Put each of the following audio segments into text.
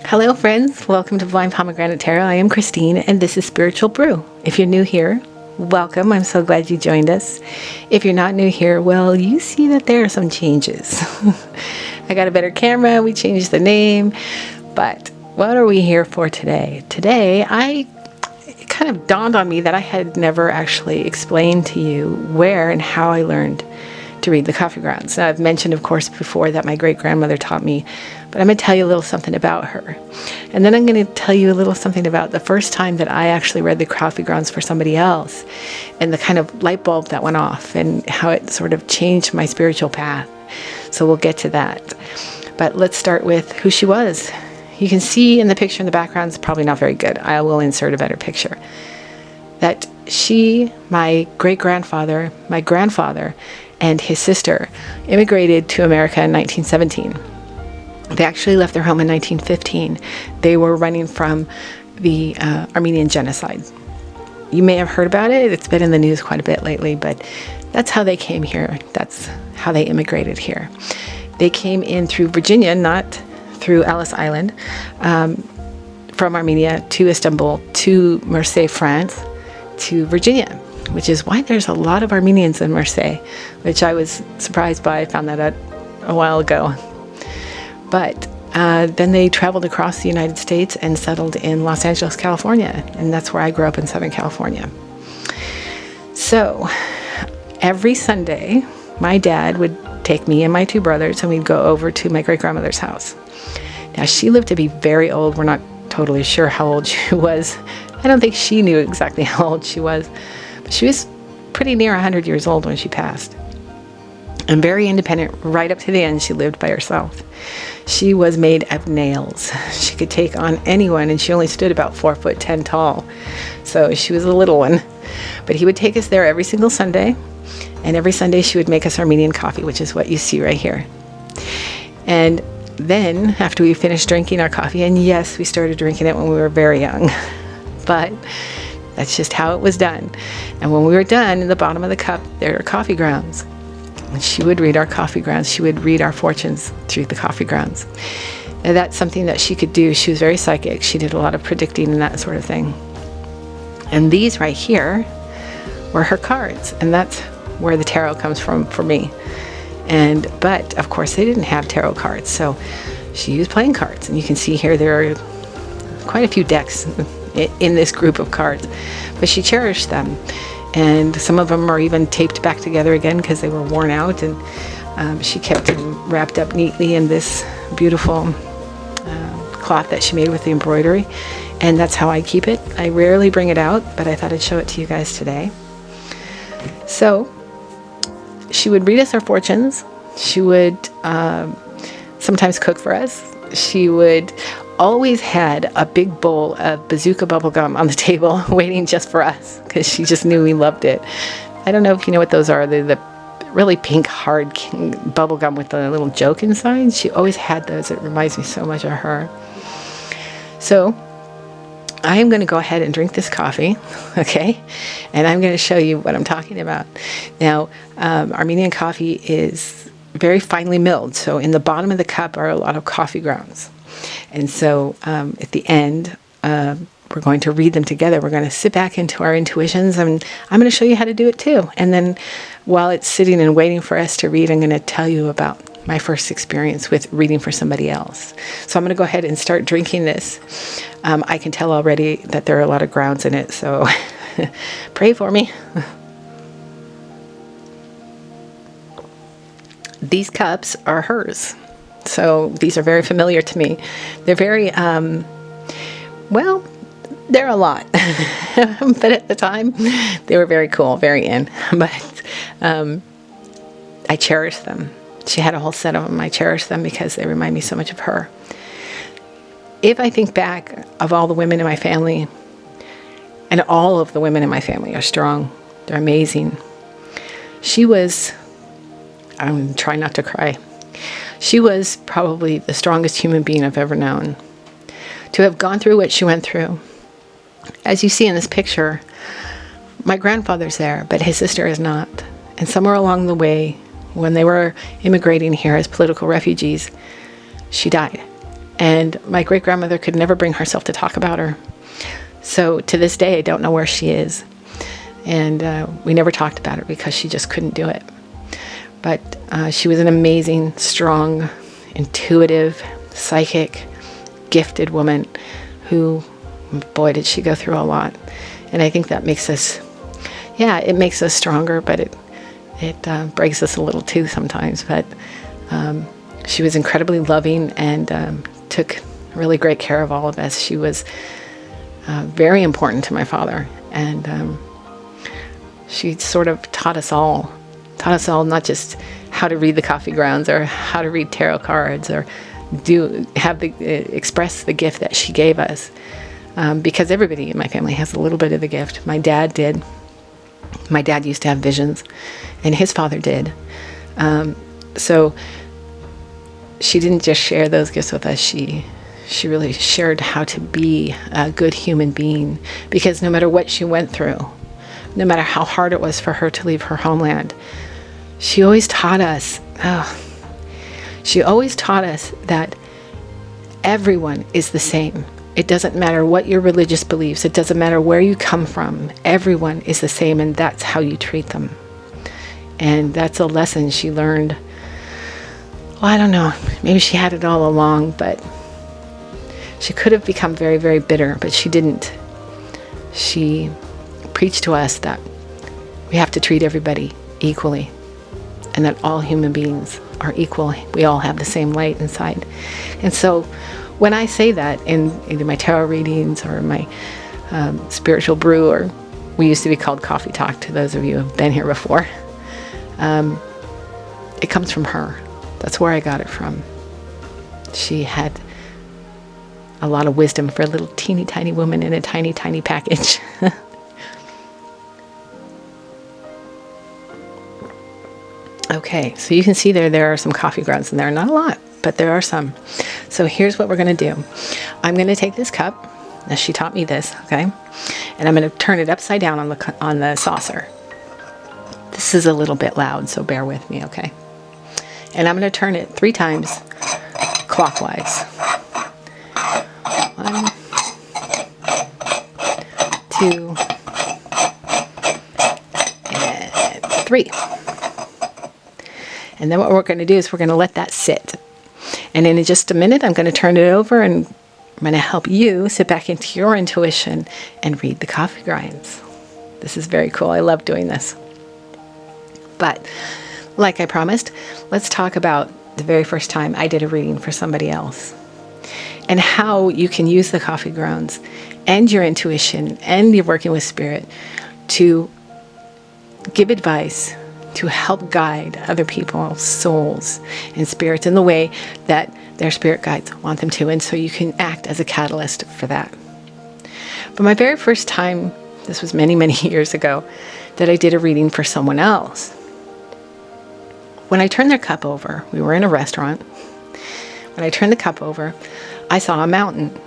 Hello friends, welcome to Blindpomegranatetarot. I am Christine and this is Spiritual Brew. If you're new here, welcome. I'm so glad you joined us. If you're not new here, well, you see that there are some changes. I got a better camera, we changed the name, but what are we here for today? Today, it kind of dawned on me that I had never actually explained to you where and how I learned to read the coffee grounds. Now, I've mentioned, of course, before that my great-grandmother taught me, but I'm going to tell you a little something about her. And then I'm going to tell you a little something about the first time that I actually read the coffee grounds for somebody else and the kind of light bulb that went off and how it sort of changed my spiritual path. So we'll get to that. But let's start with who she was. You can see in the picture in the background, it's probably not very good. I will insert a better picture. That she, my great-grandfather, my grandfather, and his sister immigrated to America in 1917. They actually left their home in 1915. They were running from the Armenian genocide. You may have heard about it. It's been in the news quite a bit lately, but that's how they came here. That's how they immigrated here. They came in through Virginia, not through Ellis Island, from Armenia to Istanbul, to Marseille, France, to Virginia, which is why there's a lot of Armenians in Marseille, which I was surprised by. I found that out a while ago. But then they traveled across the United States and settled in Los Angeles, California, and that's where I grew up in Southern California. So every Sunday, my dad would take me and my two brothers, and we'd go over to my great-grandmother's house. Now, she lived to be very old. We're not totally sure how old she was. I don't think she knew exactly how old she was, but she was pretty near 100 years old when she passed. And very independent right up to the end. She lived by herself. She was made of nails. She could take on anyone, and she only stood about 4'10" tall. So she was a little one. But he would take us there every single Sunday, and every Sunday she would make us Armenian coffee, which is what you see right here. And then, after we finished drinking our coffee, and yes, we started drinking it when we were very young, but that's just how it was done. And when we were done, in the bottom of the cup, there are coffee grounds. And she would read our coffee grounds. She would read our fortunes through the coffee grounds. And that's something that she could do. She was very psychic. She did a lot of predicting and that sort of thing. And these right here were her cards. And that's where the tarot comes from for me. But of course they didn't have tarot cards. So she used playing cards. And you can see here there are quite a few decks in this group of cards. But she cherished them. And some of them are even taped back together again because they were worn out, and she kept them wrapped up neatly in this beautiful cloth that she made with the embroidery, and that's how I keep it. I rarely bring it out, but I thought I'd show it to you guys today. So she would read us our fortunes. She would sometimes cook for us. She would always had a big bowl of bazooka bubblegum on the table waiting just for us because she just knew we loved it. I don't know if you know what those are. They're the really pink, hard bubblegum with the little joke inside. She always had those. It reminds me so much of her. So I am going to go ahead and drink this coffee, okay? And I'm going to show you what I'm talking about. Now, Armenian coffee is very finely milled. So in the bottom of the cup are a lot of coffee grounds. And so at the end, we're going to read them together. We're going to sit back into our intuitions, and I'm going to show you how to do it too. And then while it's sitting and waiting for us to read, I'm going to tell you about my first experience with reading for somebody else. So I'm going to go ahead and start drinking this. I can tell already that there are a lot of grounds in it, so pray for me. These cups are hers. So these are very familiar to me. They're very, well, they're a lot. But at the time, they were very cool, very in. But I cherish them. She had a whole set of them. I cherish them because they remind me so much of her. If I think back of all the women in my family, and all of the women in my family are strong. They're amazing. She was, I'm trying not to cry. She was probably the strongest human being I've ever known. To have gone through what she went through. As you see in this picture, my grandfather's there, but his sister is not. And somewhere along the way, when they were immigrating here as political refugees, she died. And my great-grandmother could never bring herself to talk about her. So to this day, I don't know where she is. And we never talked about her because she just couldn't do it. But she was an amazing, strong, intuitive, psychic, gifted woman who, boy, did she go through a lot. And I think that makes us, it makes us stronger, but it breaks us a little too sometimes. But she was incredibly loving and took really great care of all of us. She was very important to my father, and she sort of taught us all not just how to read the coffee grounds or how to read tarot cards or express the gift that she gave us, because everybody in my family has a little bit of the gift. My dad did. My dad used to have visions, and his father did. So she didn't just share those gifts with us. She really shared how to be a good human being, because no matter what she went through, no matter how hard it was for her to leave her homeland, she always taught us, that everyone is the same. It doesn't matter what your religious beliefs, it doesn't matter where you come from, everyone is the same, and that's how you treat them. And that's a lesson she learned. Well, I don't know, maybe she had it all along, but she could have become very, very bitter, but she didn't. She preached to us that we have to treat everybody equally, and that all human beings are equal. We all have the same light inside. And so when I say that in either my tarot readings or my spiritual brew, or we used to be called Coffee Talk to those of you who have been here before, it comes from her. That's where I got it from. She had a lot of wisdom for a little teeny tiny woman in a tiny, tiny package. Okay, so you can see there are some coffee grounds in there. Not a lot, but there are some. So here's what we're going to do. I'm going to take this cup, as she taught me this, okay? And I'm going to turn it upside down on the saucer. This is a little bit loud, so bear with me, okay? And I'm going to turn it 3 times clockwise. 1, 2, and 3. And then what we're going to do is we're going to let that sit. And in just a minute, I'm going to turn it over, and I'm going to help you sit back into your intuition and read the coffee grinds. This is very cool. I love doing this. But like I promised, let's talk about the very first time I did a reading for somebody else, and how you can use the coffee grounds and your intuition and your working with spirit to give advice, to help guide other people's souls and spirits in the way that their spirit guides want them to. And so you can act as a catalyst for that. But my very first time, this was many, many years ago, that I did a reading for someone else. When I turned their cup over, we were in a restaurant. When I turned the cup over, I saw a mountain.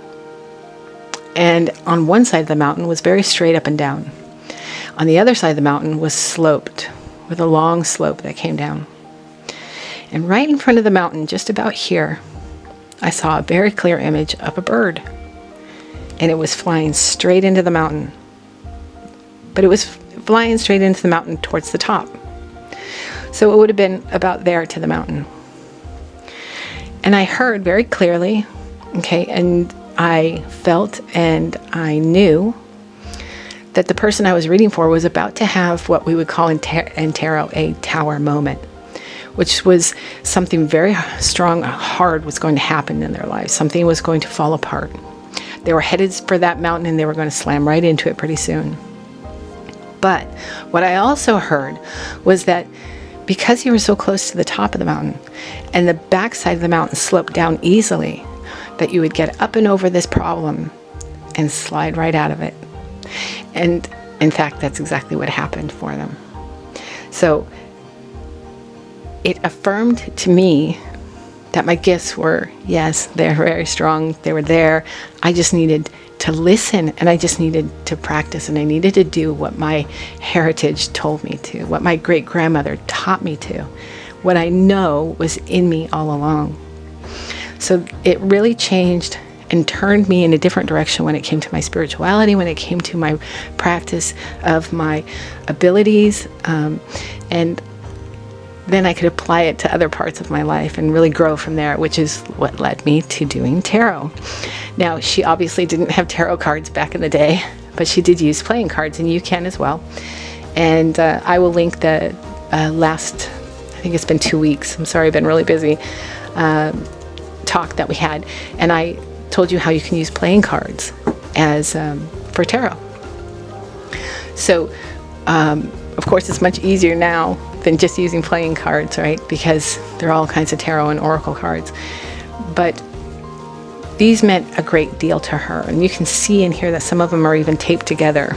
And on one side of the mountain was very straight up and down. On the other side of the mountain was sloped, with a long slope that came down. And right in front of the mountain, just about here, I saw a very clear image of a bird. And it was flying straight into the mountain. But it was flying straight into the mountain towards the top. So it would have been about there to the mountain. And I heard very clearly, okay, and I felt and I knew that the person I was reading for was about to have what we would call in tarot a tower moment, which was something very strong, hard was going to happen in their lives. Something was going to fall apart. They were headed for that mountain, and they were going to slam right into it pretty soon. But what I also heard was that because you were so close to the top of the mountain, and the backside of the mountain sloped down easily, that you would get up and over this problem and slide right out of it. And in fact, that's exactly what happened for them. So it affirmed to me that my gifts were, yes, they're very strong. They were there. I just needed to listen, and I just needed to practice, and I needed to do what my heritage told me to, what my great-grandmother taught me to, what I know was in me all along. So it really changed and turned me in a different direction when it came to my spirituality, when it came to my practice of my abilities, and then I could apply it to other parts of my life and really grow from there, which is what led me to doing tarot. Now, she obviously didn't have tarot cards back in the day, but she did use playing cards, and you can as well. And I will link the last, I think it's been 2 weeks, I'm sorry, I've been really busy, talk that we had. And I told you how you can use playing cards as for tarot. So, of course, it's much easier now than just using playing cards, right? Because there are all kinds of tarot and oracle cards. But these meant a great deal to her. And you can see in here that some of them are even taped together,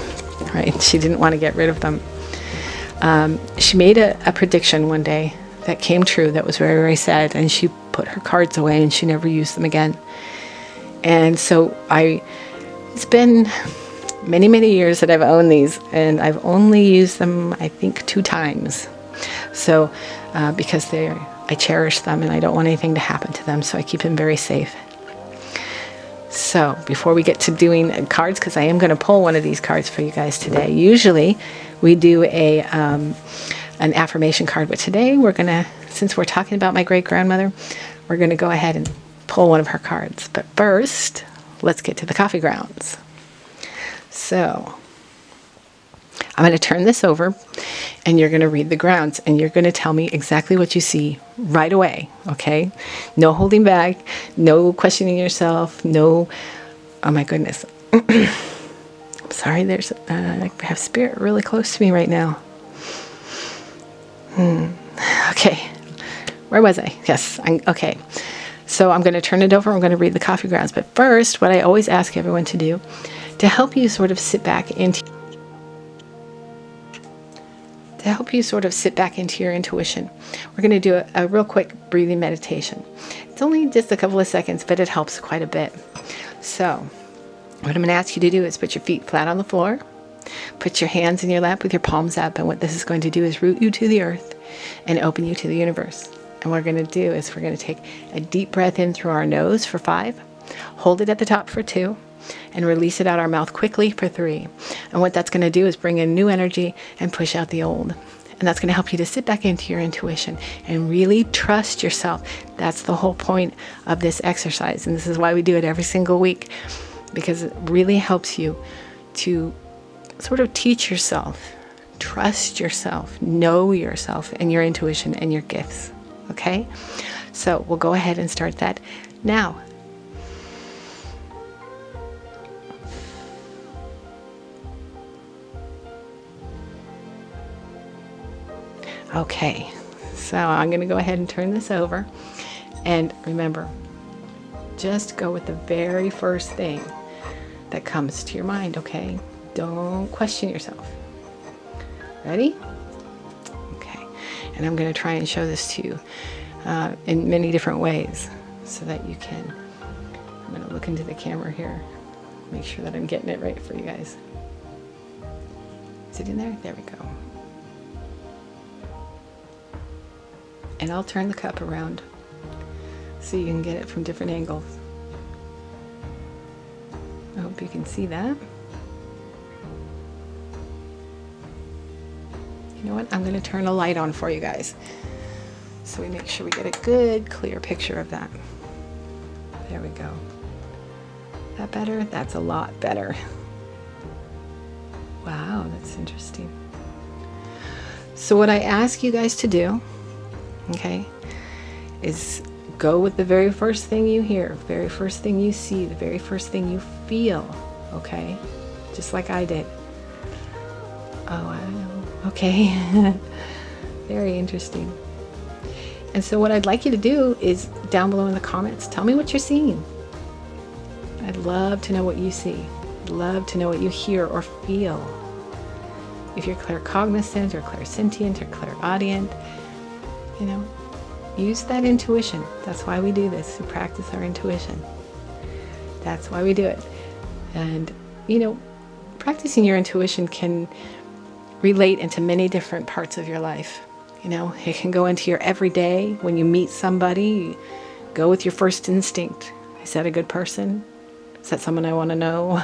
right? She didn't want to get rid of them. She made a prediction one day that came true that was very, very sad. And she put her cards away and she never used them again. And so it's been many, many years that I've owned these, and I've only used them, I think, 2 times. So, because I cherish them and I don't want anything to happen to them, so I keep them very safe. So, before we get to doing cards, because I am going to pull one of these cards for you guys today. Usually, we do an affirmation card, but today we're going to, since we're talking about my great-grandmother, we're going to go ahead and pull one of her cards. But first, let's get to the coffee grounds. So, I'm going to turn this over and you're going to read the grounds and you're going to tell me exactly what you see right away, okay? No holding back, no questioning yourself, no, oh my goodness. I'm sorry, I have spirit really close to me right now. Okay, where was I? Yes, okay. So I'm going to turn it over, I'm going to read the coffee grounds. But first, what I always ask everyone to do, to help you sort of sit back into your intuition, we're going to do a real quick breathing meditation. It's only just a couple of seconds, but it helps quite a bit. So what I'm going to ask you to do is put your feet flat on the floor, put your hands in your lap with your palms up, and what this is going to do is root you to the earth and open you to the universe. And what we're going to do is we're going to take a deep breath in through our nose for 5, hold it at the top for 2, and release it out our mouth quickly for 3. And what that's going to do is bring in new energy and push out the old. And that's going to help you to sit back into your intuition and really trust yourself. That's the whole point of this exercise. And this is why we do it every single week, because it really helps you to sort of teach yourself, trust yourself, know yourself and your intuition and your gifts. Okay? So we'll go ahead and start that now. Okay, so I'm going to go ahead and turn this over. And remember, just go with the very first thing that comes to your mind, okay? Don't question yourself. Ready? Okay, and I'm going to try and show this to you in many different ways so that you can, I'm going to look into the camera here, make sure that I'm getting it right for you guys. Is it in there? There we go. And I'll turn the cup around so you can get it from different angles. I hope you can see that. You know what? I'm going to turn a light on for you guys so we make sure we get a good, clear picture of that. There we go. Is that better? That's a lot better. Wow, that's interesting. So what I ask you guys to do, okay, is go with the very first thing you hear, very first thing you see, the very first thing you feel, okay? Just like I did. Oh, wow. Okay. Very interesting. And so what I'd like you to do is down below in the comments, tell me what you're seeing. I'd love to know what you see. I'd love to know what you hear or feel. If you're claircognizant or clairsentient or clairaudient, you know, use that intuition. That's why we do this, to practice our intuition. That's why we do it. And, you know, practicing your intuition can relate into many different parts of your life. You know, it can go into your everyday when you meet somebody, Go with your first instinct. Is that a good person? Is that someone I want to know?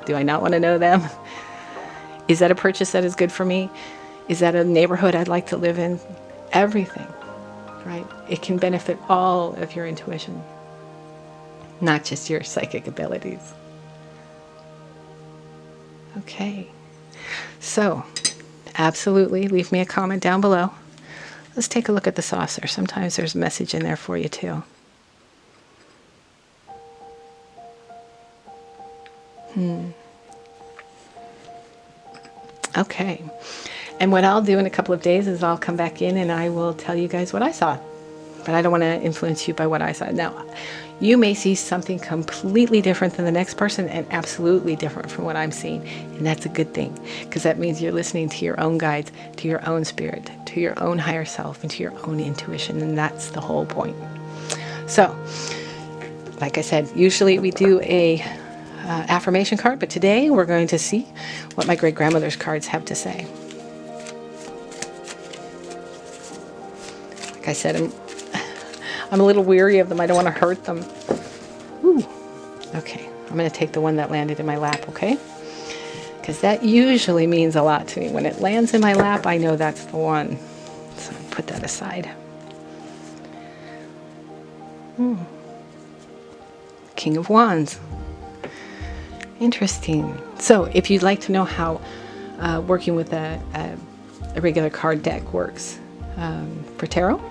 Do I not want to know them? Is that a purchase that is good for me? Is that a neighborhood I'd like to live in? Everything, right? It can benefit all of your intuition, not just your psychic abilities. Okay, so absolutely leave me a comment down below. Let's take a look at the saucer. Sometimes there's a message in there for you too. Okay, and what I'll do in a couple of days is I'll come back in and I will tell you guys what I saw. But I don't want to influence you by what I saw. Now, you may see something completely different than the next person and absolutely different from what I'm seeing. And that's a good thing, because that means you're listening to your own guides, to your own spirit, to your own higher self, and to your own intuition. And that's the whole point. So, like I said, usually we do a affirmation card, but today we're going to see what my great-grandmother's cards have to say. Like I said, I'm a little weary of them. I don't want to hurt them. Ooh. Okay, I'm going to take the one that landed in my lap, okay? Because that usually means a lot to me. When it lands in my lap, I know that's the one. So I'll put that aside. King of Wands. Interesting. So if you'd like to know how working with a regular card deck works for tarot,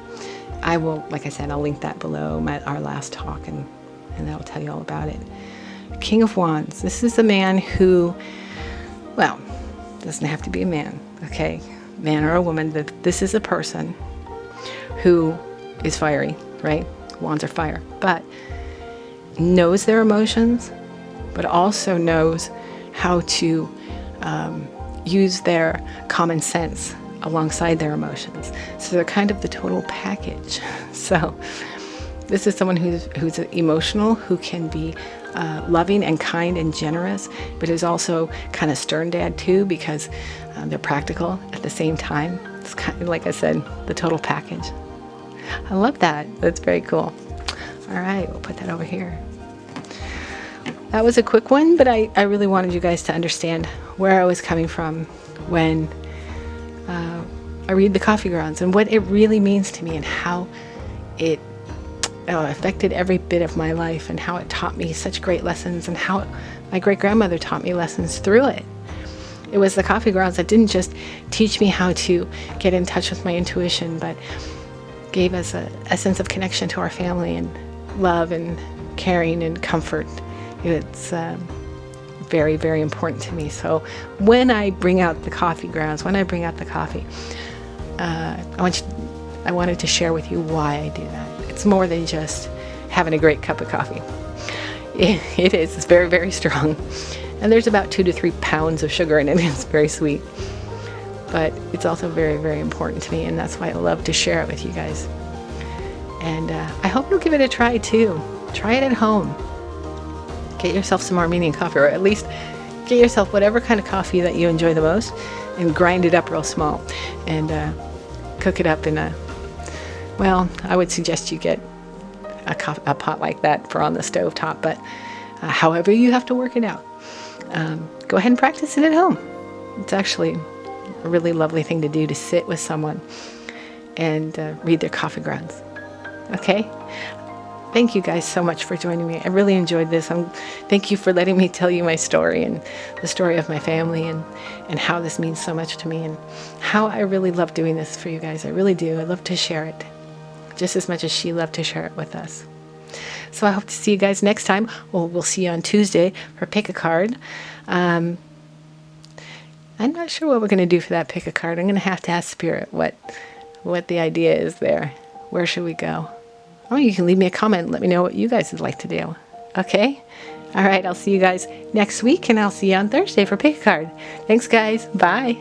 I will, like I said, I'll link that below our last talk, and that will tell you all about it. King of Wands. This is a man who, well, doesn't have to be a man, okay? Man or a woman. This is a person who is fiery, right? Wands are fire, but knows their emotions, but also knows how to use their common sense alongside their emotions. So they're kind of the total package. So this is someone who's emotional, who can be loving and kind and generous, but is also kind of stern dad too, because they're practical at the same time. It's kind of, like I said, the total package. I love that. That's very cool. All right, we'll put that over here. That was a quick one, but I really wanted you guys to understand where I was coming from when I read the coffee grounds and what it really means to me, and how it affected every bit of my life, and how it taught me such great lessons, and how my great-grandmother taught me lessons through it. It was the coffee grounds that didn't just teach me how to get in touch with my intuition, but gave us a sense of connection to our family, and love and caring and comfort. It's very, very important to me. So when I bring out the coffee grounds, when I bring out the coffee, I wanted to share with you why I do that. It's more than just having a great cup of coffee. It is. It's very, very strong. And there's about 2 to 3 pounds of sugar in it. It's very sweet. But it's also very, very important to me, and that's why I love to share it with you guys. And I hope you'll give it a try too. Try it at home. Get yourself some Armenian coffee, or at least get yourself whatever kind of coffee that you enjoy the most, and grind it up real small, and cook it up in a, well, I would suggest you get a pot like that for on the stove top, but however you have to work it out, go ahead and practice it at home. It's actually a really lovely thing to do, to sit with someone and read their coffee grounds. Okay? Thank you guys so much for joining me. I really enjoyed this. Thank you for letting me tell you my story, and the story of my family, and how this means so much to me, and how I really love doing this for you guys. I really do. I love to share it just as much as she loved to share it with us. So I hope to see you guys next time. Well, we'll see you on Tuesday for Pick a Card. I'm not sure what we're going to do for that Pick a Card. I'm going to have to ask Spirit what the idea is there. Where should we go? Oh, you can leave me a comment and let me know what you guys would like to do. Okay? All right, I'll see you guys next week, and I'll see you on Thursday for Pick a Card. Thanks, guys. Bye.